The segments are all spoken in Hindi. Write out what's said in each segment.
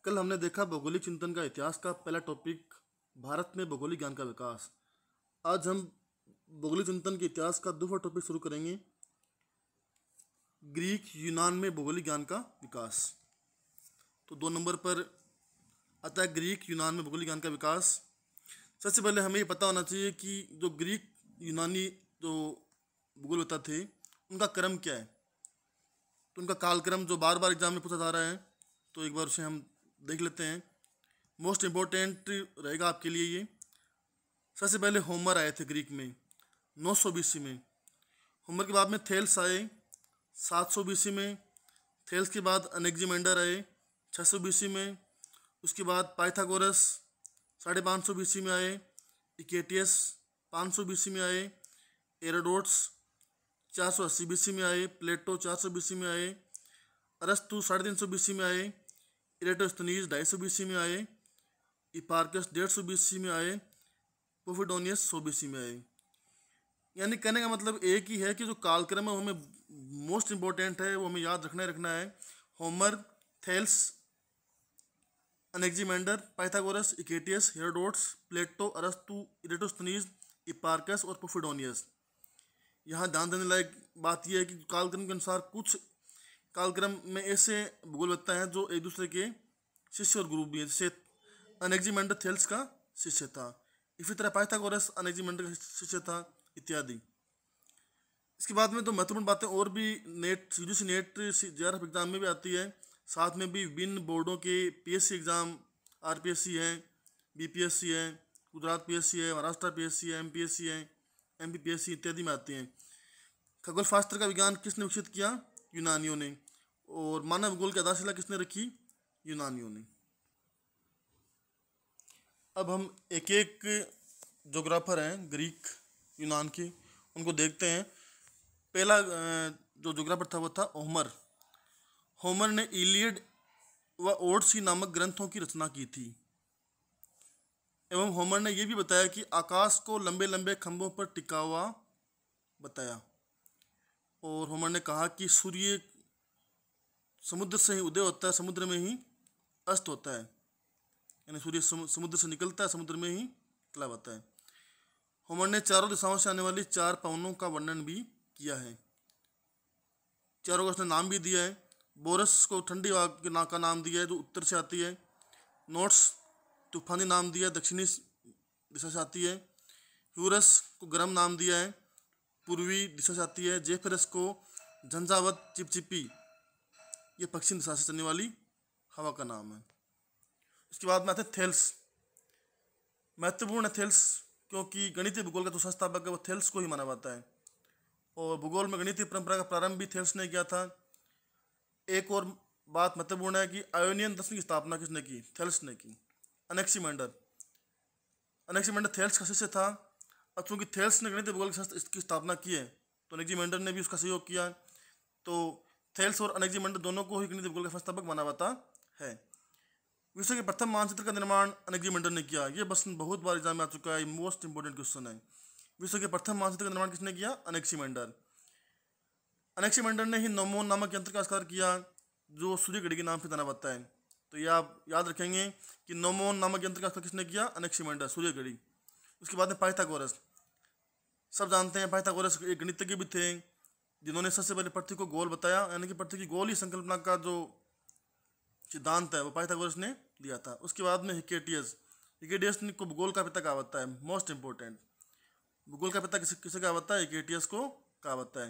कल हमने देखा भौगोलिक चिंतन का इतिहास का पहला टॉपिक भारत में भौगोलिक ज्ञान का विकास। आज हम भौगोलिक चिंतन के इतिहास का दूसरा टॉपिक शुरू करेंगे, ग्रीक यूनान में भौगोलिक ज्ञान का विकास। तो 2 नंबर पर आता है ग्रीक यूनान में भौगोलिक ज्ञान का विकास। सबसे पहले हमें ये पता होना चाहिए कि जो ग्रीक यूनानी जो भूगोलवेत्ता थे उनका क्रम क्या है। तो उनका कालक्रम जो बार बार एग्जाम में पूछा जा रहा है, तो एक बार उसे हम देख लेते हैं। मोस्ट इम्पोर्टेंट रहेगा आपके लिए ये। सबसे पहले होमर आए थे ग्रीक में 900 BC में। होमर के बाद में थेल्स आए 700 BC में। थेल्स के बाद अनेक्जिमेंडर आए 600 BC में। उसके बाद पाइथागोरस 550 BC में आए। इकेटियस 500 BC में आए। एरोडोट्स 480 BC में आए। प्लेटो 400 BC में आए। अरस्तु 350 BC में आए। इरेटोस्थनीज 250 BC में आए। हिप्पार्कस 150 BC में आए। पोफिडोनियस 100 BC में आए। यानी कहने का मतलब एक ही है कि जो कालक्रम है वो हमें मोस्ट इम्पोर्टेंट है, वो हमें याद रखना है। होमर, थेल्स, अनेक्जिमेंडर, पाइथागोरस, इकेटियस, हेरोडोट्स, प्लेटो, अरस्तु, इरेटोस्थनीज, हिप्पार्कस और पोफिडोनियस। यहाँ ध्यान देने लायक बात यह है कि कालक्रम के अनुसार कुछ कालक्रम में ऐसे भूगोलवेत्ता हैं जो एक दूसरे के शिष्य और गुरु भी हैं। जैसे अनेक्जिमेंडर थेल्स का शिष्य था, इसी तरह पाइथागोरस अनेक्जिमेंडर का शिष्य था, इत्यादि। इसके बाद में तो महत्वपूर्ण बातें और भी net UGC net JRF exam में भी आती है। साथ में भी विभिन्न बोर्डों के PSC एग्ज़ाम, RPSC है, BPSC है, गुजरात PSC है, महाराष्ट्र PSC है, MPSC है, MPPSC इत्यादि में आती हैं। खगोल शास्त्र का विज्ञान किसने विकसित किया? यूनानियों ने। और मानव भूगोल की आधारशिला किसने रखी? यूनानियों ने। अब हम एक एक जोग्राफर हैं ग्रीक यूनान के, उनको देखते हैं। पहला जो जोग्राफर था वो था होमर। होमर ने इलियड व ओडिसी नामक ग्रंथों की रचना की थी। एवं होमर ने यह भी बताया कि आकाश को लंबे लंबे खंभों पर टिका हुआ बताया। और होमर ने कहा कि सूर्य समुद्र से ही उदय होता है, समुद्र में ही अस्त होता है। यानी सूर्य समुद्र से निकलता है, समुद्र में ही निकला होता है। होमर ने चारों दिशाओं से आने वाली 4 पवनों का वर्णन भी किया है। चारों का उसने नाम भी दिया है। बोरस को ठंडी हवा का नाम दिया है जो उत्तर से आती है। नोट्स तूफानी नाम दिया है, दक्षिणी दिशा से आती है। यूरस को गर्म नाम दिया है, पूर्वी दिशा से आती है। जेफेरस को झंझावत चिपचिपी, ये पश्चिम दिशा से चलने वाली हवा का नाम है। इसके बाद में आते हैं थेल्स। महत्वपूर्ण है थेल्स क्योंकि गणितीय भूगोल का जो संस्थापक है वो थेल्स को ही माना जाता है। और भूगोल में गणितीय परंपरा का प्रारंभ भी थेल्स ने किया था। एक और बात महत्वपूर्ण है कि आयोनियन दर्शन की स्थापना किसने की? थेल्स ने की। अनेक्सिमेंडर थेल्स का शिष्य था। अब चूंकि थेल्स ने गणितीय भूगोल की स्थापना की है तो अनेक्जिमेंडर ने भी उसका सहयोग किया। तो थेल्स और अनेक्जिमेंडर दोनों को ही गणितीय भूगोल का संस्थापक माना जाता है। विश्व के प्रथम मानचित्र का निर्माण अनेक्जिमेंडर ने किया। ये बस बहुत बार एग्जाम में आ चुका है, मोस्ट इंपोर्टेंट क्वेश्चन है। विश्व के प्रथम मानचित्र का निर्माण किसने किया? अनेक्जिमेंडर ने ही नोमोन नामक यंत्र का आविष्कार किया जो सूर्य घड़ी के नाम से जाना जाता है। तो ये आप याद रखेंगे कि नोमोन नामक यंत्र का आविष्कार किसने किया? अनेक्जिमेंडर, सूर्य घड़ी। उसके बाद में पाइथागोरस, सब जानते हैं पाइथागोरस एक गणितज्ञ भी थे जिन्होंने सबसे पहले पृथ्वी को गोल बताया। यानी कि पृथ्वी की गोल ही संकल्पना का जो सिद्धांत है वो पाइथागोरस ने दिया था। उसके बाद में हिकेटियस को भूगोल का पिता कहा जाता है। मोस्ट इंपोर्टेंट, भूगोल का पिता किसे कहा जाता है? हिकेटियस को कहा जाता है।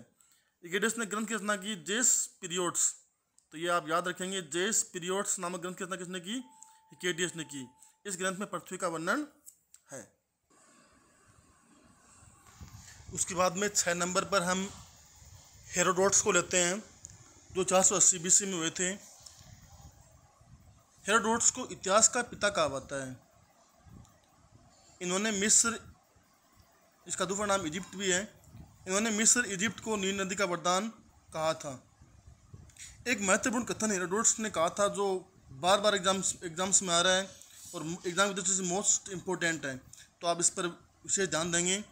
हिकेटियस ने ग्रंथ की रचना की जेस पीरियोड्स। तो ये आप याद रखेंगे, जेस पीरियोड्स नामक ग्रंथ की रचना किसने की? हिकेटियस ने की। इस ग्रंथ में पृथ्वी का वर्णन है। उसके बाद में 6 नंबर पर हम हेरोडोट्स को लेते हैं जो 480 BC में हुए थे। हेरोडोट्स को इतिहास का पिता कहा जाता है। इन्होंने मिस्र, इसका दूसरा नाम इजिप्ट भी है, इन्होंने मिस्र इजिप्ट को नील नदी का वरदान कहा था। एक महत्वपूर्ण कथन हेरोडोट्स ने कहा था जो बार बार एग्जाम्स में आ रहा है और एग्जाम की दृष्टि से मोस्ट इम्पोर्टेंट है, तो आप इस पर विशेष ध्यान देंगे।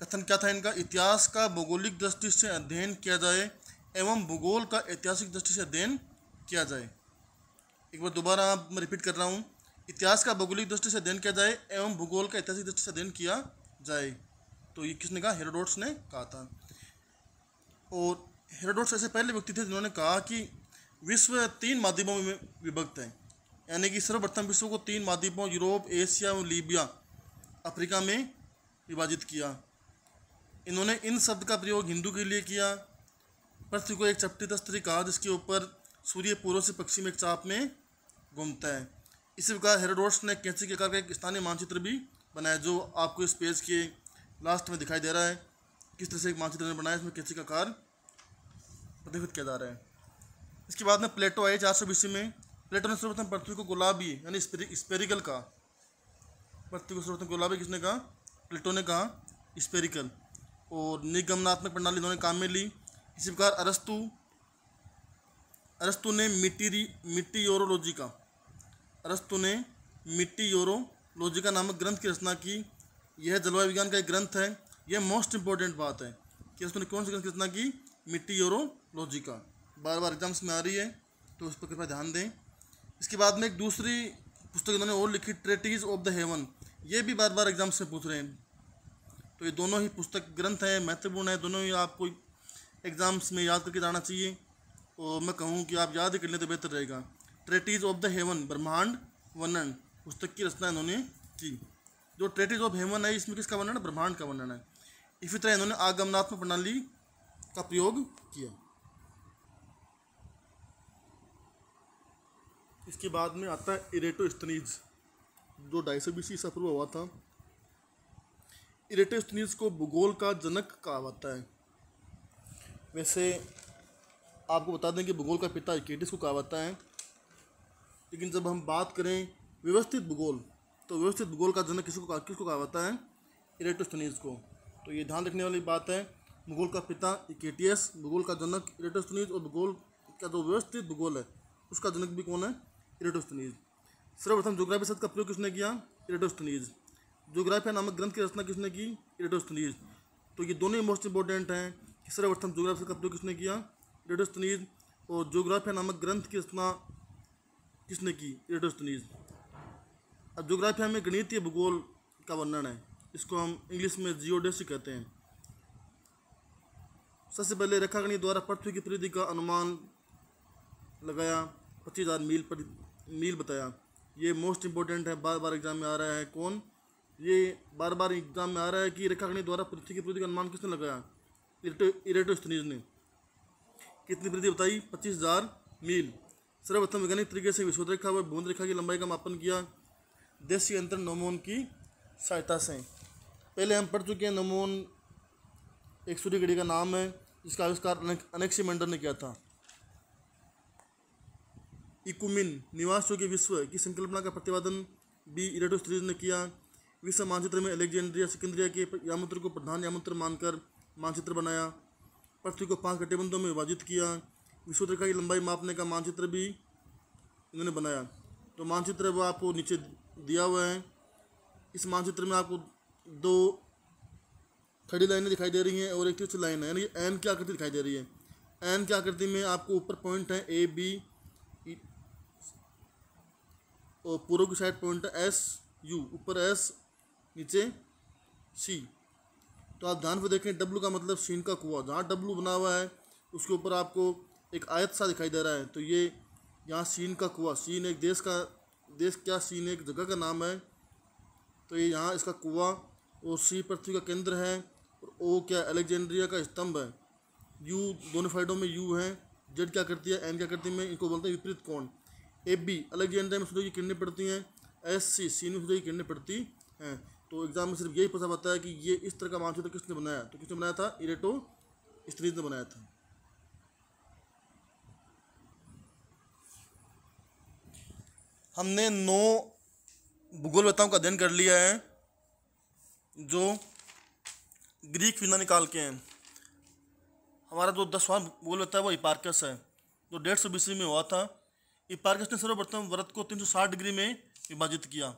कथन क्या था इनका? इतिहास का भौगोलिक दृष्टि से अध्ययन किया जाए एवं भूगोल का ऐतिहासिक दृष्टि से अध्ययन किया जाए। एक बार दोबारा मैं रिपीट कर रहा हूँ, इतिहास का भौगोलिक दृष्टि से अध्ययन किया जाए एवं भूगोल का ऐतिहासिक दृष्टि से अध्ययन किया जाए। तो ये किसने कहा? हेरोडोटस ने कहा था। और हेरोडोटस ऐसे पहले व्यक्ति थे जिन्होंने कहा कि विश्व 3 महाद्वीपों में विभक्त है, यानी कि सर्वप्रथम विश्व को 3 महाद्वीपों यूरोप, एशिया और लीबिया, अफ्रीका में विभाजित किया। इन्होंने इन शब्द का प्रयोग हिंदू के लिए किया। पृथ्वी को एक चपटी तस्तरी कहा जिसके ऊपर सूर्य पूर्व से पश्चिम में एक चाप में घूमता है। इसी प्रकार हेरोडोटस ने कैंची के आकार का एक स्थानीय मानचित्र भी बनाया, जो आपको इस पेज के लास्ट में दिखाई दे रहा है। किस तरह से एक मानचित्र ने बनाया, इसमें कैंची का आकार प्रतिष्ठित किया जा रहा है। इसके बाद में प्लेटो आए 400 BC में। प्लेटो ने सर्वप्रथम पृथ्वी को गुलाबी यानी स्पेरिकल कहा। पृथ्वी को सर्वप्रथम गुलाबी किसने कहा? प्लेटो ने कहा, स्पेरिकल। और निगमनात्मक प्रणाली इन्होंने काम में ली। इसी प्रकार अरस्तु ने मिट्टीयोरोलॉजी का नामक ग्रंथ की रचना की। यह जलवायु विज्ञान का एक ग्रंथ है। यह मोस्ट इंपॉर्टेंट बात है कि अरस्तु ने कौन सी ग्रंथ की रचना की? मिट्टीयोरोलॉजी का। बार बार एग्जाम्स में आ रही है, तो उस पर कृपया ध्यान दें। इसके बाद में एक दूसरी पुस्तक इन्होंने और लिखी, ट्रेटीज ऑफ द हेवन। ये भी बार बार एग्जाम्स में पूछ रहे हैं। तो ये दोनों ही पुस्तक ग्रंथ हैं, महत्वपूर्ण है, दोनों ही आपको एग्जाम्स में याद करके जाना चाहिए। और मैं कहूँ कि आप याद ही कर लें तो बेहतर रहेगा। ट्रेटीज ऑफ द हेवन, ब्रह्मांड वर्णन, पुस्तक की रचना इन्होंने की। जो ट्रेटीज ऑफ हेवन है, इसमें किसका वर्णन है? ब्रह्मांड का वर्णन है। इसी तरह इन्होंने आगमनात्मक प्रणाली का प्रयोग किया। इसके बाद में आता है इरेटोस्थनीज, जो 250 BC ईसा पूर्व हुआ था। इरेटोस्थनीज को भूगोल का जनक कहा जाता है। वैसे आपको बता दें कि भूगोल का पिता यूक्लिड को कहा जाता है, लेकिन जब हम बात करें व्यवस्थित भूगोल, तो व्यवस्थित भूगोल का जनक किसको कहा जाता है? इरेटोस्थनीज को। तो ये ध्यान रखने वाली बात है। भूगोल का पिता यूक्लिड, भूगोल का जनक इरेटोस्थनीज, और भूगोल का जो व्यवस्थित भूगोल है उसका जनक भी कौन है? इरेटोस्थनीज। सर्वप्रथम ज्योग्राफी शब्द का प्रयोग किसने किया? इरेटोस्थनीज। ज्योग्राफिया नामक ग्रंथ की रचना किसने की? इरेटोस्थनीज। तो ये दोनों ही मोस्ट इंपॉर्टेंट हैं कि सर्वप्रथम ज्योग्राफी शब्द का प्रयोग किसने किया? इरेटोस्थनीज। और ज्योग्राफिया नामक ग्रंथ की रचना किसने की? इरेटोस्थनीज। अब ज्योग्राफिया में गणितीय भूगोल का वर्णन है, इसको हम इंग्लिश में जियोडेसी कहते हैं। सबसे पहले रेखागणित द्वारा पृथ्वी की परिधि का अनुमान लगाया, 25,000 मील बताया। ये मोस्ट इंपॉर्टेंट है, बार बार एग्जाम में आ रहा है। कौन? ये बार बार एग्जाम में आ रहा है कि रेखागणित द्वारा पृथ्वी की परिधि का अनुमान किसने लगाया? इरेटोस्थनीज ने। कितनी परिधि बताई? 25,000 मील। सर्वप्रथम वैज्ञानिक तरीके से विषुवत रेखा व भूमध्य रेखा की लंबाई का मापन किया देशीय अंतर नोमोन की सहायता से। पहले हम पढ़ चुके हैं, नोमोन एक सूर्य घड़ी का नाम है जिसका आविष्कार अनेक्सिमेंडर ने किया था। इकुमिन, निवास योग्य विश्व की संकल्पना का प्रतिपादन भी इरेटोस्थनीज ने किया। विश्व मानचित्र में अलेक्जेंड्रिया सिकंदरिया के यामुत्र को प्रधान यामुत्र मानकर मानचित्र बनाया। पृथ्वी को 5 कटिबंधों में विभाजित किया। विषुवत रेखा की लंबाई मापने का मानचित्र भी इन्होंने बनाया। तो मानचित्र वो आपको नीचे दिया हुआ है। इस मानचित्र में आपको 2 खड़ी लाइनें दिखाई दे रही हैं और एक तिरछी लाइन है, यानी एन की आकृति दिखाई दे रही है। एन की आकृति में आपको ऊपर पॉइंट है ए बी, और पूर्व की साइड पॉइंट है एस यू, ऊपर एस नीचे सी। तो आप ध्यान से देखें, डब्लू का मतलब सीन का कुआं। जहाँ डब्लू बना हुआ है उसके ऊपर आपको एक आयत सा दिखाई दे रहा है, तो ये यहाँ सीन का कुआं, सीन एक सीन एक जगह का नाम है। तो ये यहाँ इसका कुआं, और सी पृथ्वी का केंद्र है, और ओ क्या? अलेक्जेंड्रिया का स्तंभ है। यू दोनों साइडों में यू है। जेड क्या करती है? एन क्या करती है? इनको बोलते हैं विपरीत कोण। ए बी, अलेक्जेंड्रिया में सूर्य की किरणें पड़ती हैं। एस सी, सीन में सूर्य की किरणें पड़ती हैं। तो एग्जाम में सिर्फ यही पता पता है कि ये इस तरह का मानचित्र किसने बनाया? तो किसने बनाया था? इरेटोस्थनीज ने बनाया था। हमने 9 भूगोलवेताओं का अध्ययन कर लिया है जो ग्रीक यूनानी काल के हैं। हमारा जो 10वां भूगोलवेता है वो हिपार्कस है, जो 150 BC में हुआ था। हिपार्कस ने सर्वप्रथम वृत्त को 360 डिग्री में विभाजित किया।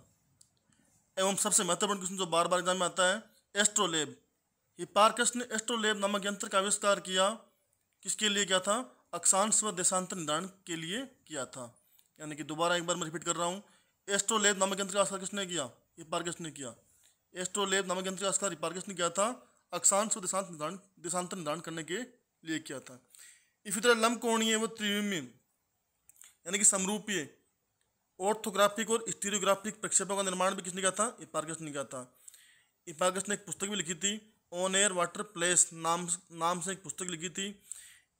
एवं सबसे महत्वपूर्ण क्वेश्चन जो बार बार एग्जाम में आता है, एस्ट्रोलेब। हिपार्कस ने एस्ट्रोलेब नामक यंत्र का आविष्कार किया। किसके लिए किया था? अक्षांश व देशांतर निर्धारण के लिए किया था। यानी कि दोबारा एक बार मैं रिपीट कर रहा हूँ, एस्ट्रोलेब नामक यंत्र का आविष्कार किसने किया? हिप्पार्कस ने किया। एस्ट्रोलेब नामक यंत्र का आविष्कार हिप्पार्कस ने किया था, अक्षांश व देशांतर निर्धारण करने के लिए किया था। इसी तरह लंबकोणीय व त्रिविमीय यानी कि समरूपीय, ऑर्थोग्राफिक और स्टीरियोग्राफिक प्रक्षेपों का निर्माण भी किसने किया था? हिप्पार्कस ने किया था। हिप्पार्कस ने एक पुस्तक भी लिखी थी, ऑन एयर वाटर प्लेस नाम से एक पुस्तक लिखी थी।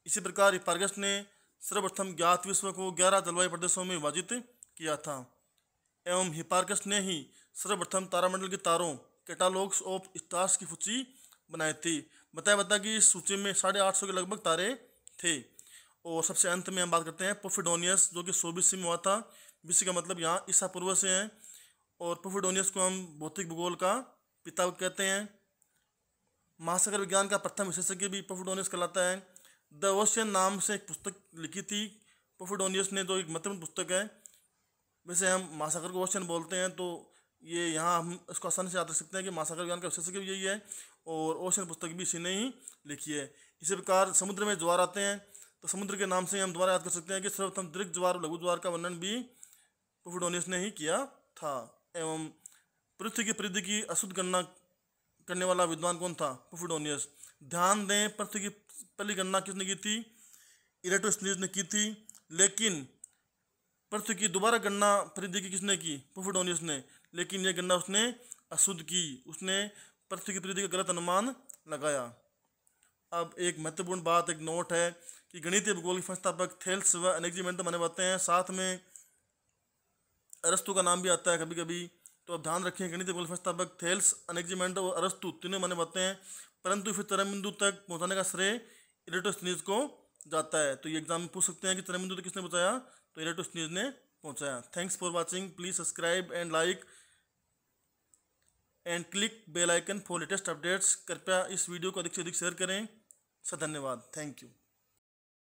इसी प्रकार हिप्पार्कस ने सर्वप्रथम ज्ञात विश्व को 11 जलवायु प्रदेशों में विभाजित किया था, एवं हिप्पार्कस ने ही सर्वप्रथम तारामंडल के तारों कैटालॉग्स ऑफ स्टार्स की सूची बनाई थी। बताया कि इस सूची में 850 के लगभग तारे थे। और सबसे अंत में हम बात करते हैं पोफिडोनियस, जो कि 24 वीं में हुआ था। विश्व का मतलब यहाँ ईसा पूर्व से है, और पोफिडोनियस को हम भौतिक भूगोल का पिता कहते हैं। महासागर विज्ञान का प्रथम विशेषज्ञ भी पोफिडोनियस कहलाता है। द ओशियन नाम से एक पुस्तक लिखी थी पोफिडोनियस ने, जो एक महत्वपूर्ण पुस्तक है। वैसे हम महासागर को ओशियन बोलते हैं, तो ये यहाँ हम इसको आसानी से याद रख सकते हैं कि महासागर विज्ञान का विशेषज्ञ भी यही है, और ओशियन पुस्तक भी इसी ने ही लिखी है। इसी प्रकार समुद्र में ज्वार आते हैं, तो समुद्र के नाम से हम दोबारा याद कर सकते हैं कि सर्वप्रथम दीर्घ ज्वार और लघु ज्वार का वर्णन भी पोफिडोनियस ने ही किया था। एवं पृथ्वी की परिधि की अशुद्ध गणना करने वाला विद्वान कौन था? पोफिडोनियस। ध्यान दें, पृथ्वी की पहली गणना किसने की थी? इरेटोस्थनीज ने की थी। लेकिन पृथ्वी की दोबारा गणना परिधि की किसने की? पोफिडोनियस ने। लेकिन यह गणना उसने अशुद्ध की, उसने पृथ्वी की परिधि का गलत अनुमान लगाया। अब एक महत्वपूर्ण बात, एक नोट है कि गणितीय भूगोल के संस्थापक थेल्स व एनेक्सिमेंडस माने जाते हैं। साथ में अरस्तु का नाम भी आता है कभी कभी, तो अब ध्यान रखें, गणितीय भूगोल के संस्थापक थेल्स, एनेक्सिमेंडस और अरस्तु तीनों माने जाते हैं। परंतु फिर तरंग बिंदु तक पहुंचाने का श्रेय इरेटोस्थनीज को जाता है। तो ये एग्जाम में पूछ सकते हैं कि तरंग बिंदु तक किसने पहुंचाया? तो इरेटोस्थनीज ने पहुंचाया। Thanks for watching, please subscribe and like and click bell icon for latest updates. कृपया इस वीडियो को अधिक से अधिक शेयर करें। धन्यवाद। Thank you.